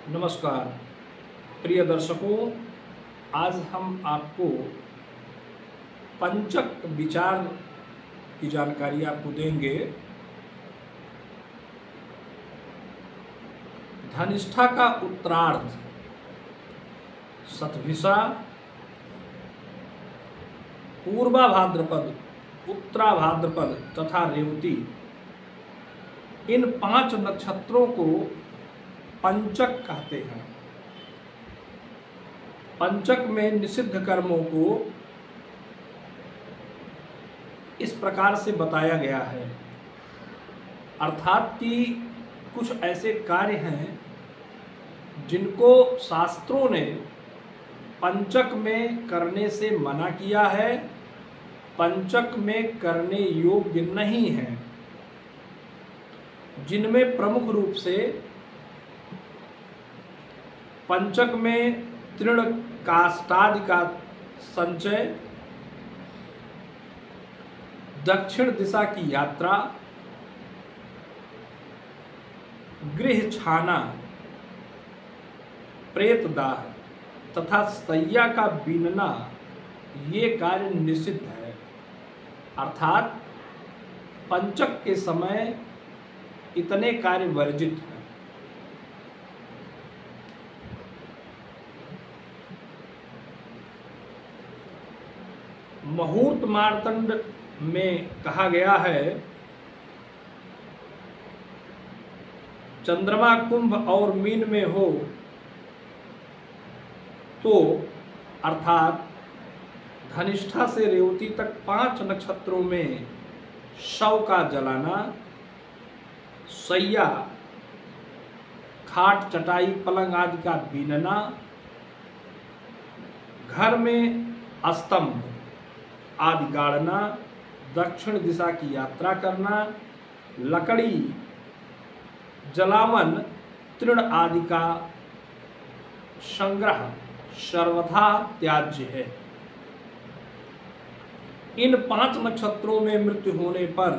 नमस्कार प्रिय दर्शकों, आज हम आपको पंचक विचार की जानकारी आपको देंगे। धनिष्ठा का उत्तरार्ध शतभिषा, पूर्वा भाद्रपद, उत्तरा भाद्रपद तथा रेवती, इन 5 नक्षत्रों को पंचक कहते हैं। पंचक में निषिद्ध कर्मों को इस प्रकार से बताया गया है, अर्थात कि कुछ ऐसे कार्य हैं जिनको शास्त्रों ने पंचक में करने से मना किया है, पंचक में करने योग्य नहीं है, जिनमें प्रमुख रूप से पंचक में तृण काष्ठादि का संचय, दक्षिण दिशा की यात्रा, गृह छाना, प्रेतदाह तथा सैया का बीनना, ये कार्य निषिद्ध है। अर्थात पंचक के समय इतने कार्य वर्जित हैं। मुहूर्त मार्तंड में कहा गया है, चंद्रमा कुंभ और मीन में हो तो अर्थात धनिष्ठा से रेवती तक 5 नक्षत्रों में शव का जलाना, सैया, खाट, चटाई, पलंग आदि का बीनना, घर में स्तंभ आदि गाड़ना, दक्षिण दिशा की यात्रा करना, लकड़ी, जलावन, तृण आदि का संग्रह सर्वथा त्याज्य है। इन 5 नक्षत्रों में मृत्यु होने पर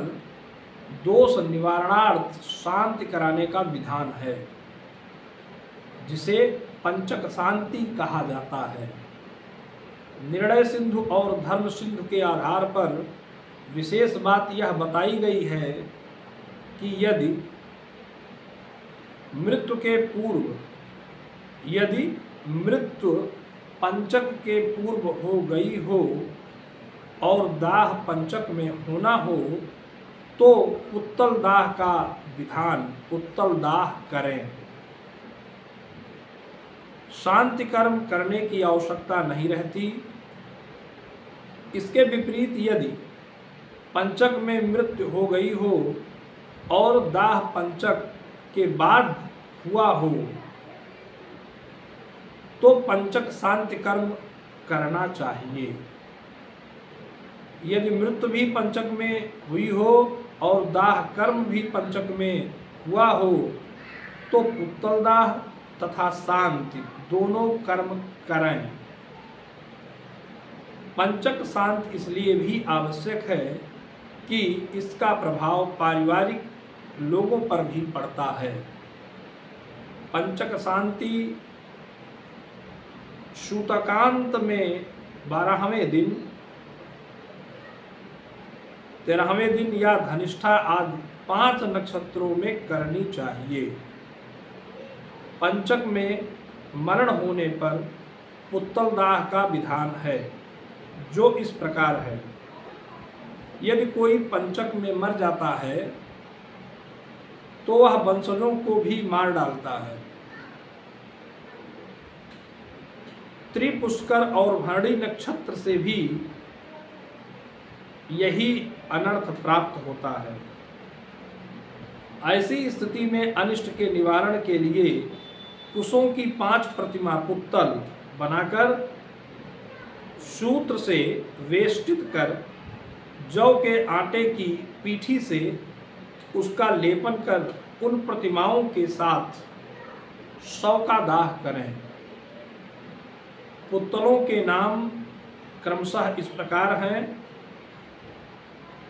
दोष निवारणार्थ शांति कराने का विधान है, जिसे पंचक शांति कहा जाता है। निर्णय सिंधु और धर्म सिंधु के आधार पर विशेष बात यह बताई गई है कि यदि मृत्यु पंचक के पूर्व हो गई हो और दाह पंचक में होना हो तो उत्तल दाह का विधान उत्तल दाह करें। शांति कर्म करने की आवश्यकता नहीं रहती। इसके विपरीत यदि पंचक में मृत्यु हो गई हो और दाह पंचक के बाद हुआ हो तो पंचक शांति कर्म करना चाहिए। यदि मृत्यु भी पंचक में हुई हो और दाह कर्म भी पंचक में हुआ हो तो उत्तल दाह तथा शांति दोनों कर्म करें। पंचक शांति इसलिए भी आवश्यक है कि इसका प्रभाव पारिवारिक लोगों पर भी पड़ता है। पंचक शांति सूतकांत में 12वें दिन, 13वें दिन या धनिष्ठा आदि 5 नक्षत्रों में करनी चाहिए। पंचक में मरण होने पर उत्तल दाह का विधान है, जो इस प्रकार है। यदि कोई पंचक में मर जाता है तो वह वंशजों को भी मार डालता है। त्रिपुष्कर और भरणी नक्षत्र से भी यही अनर्थ प्राप्त होता है। ऐसी स्थिति में अनिष्ट के निवारण के लिए कुशों की 5 प्रतिमा पुत्तल बनाकर सूत्र से वेष्टित कर जौ के आटे की पीठी से उसका लेपन कर उन प्रतिमाओं के साथ शव का दाह करें। पुत्तलों के नाम क्रमशः इस प्रकार हैं: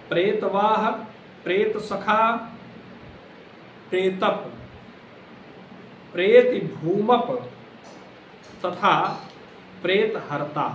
प्रेतवाह, प्रेत सखा, प्रेतप, प्रेति भूमप तथा प्रेत हरता।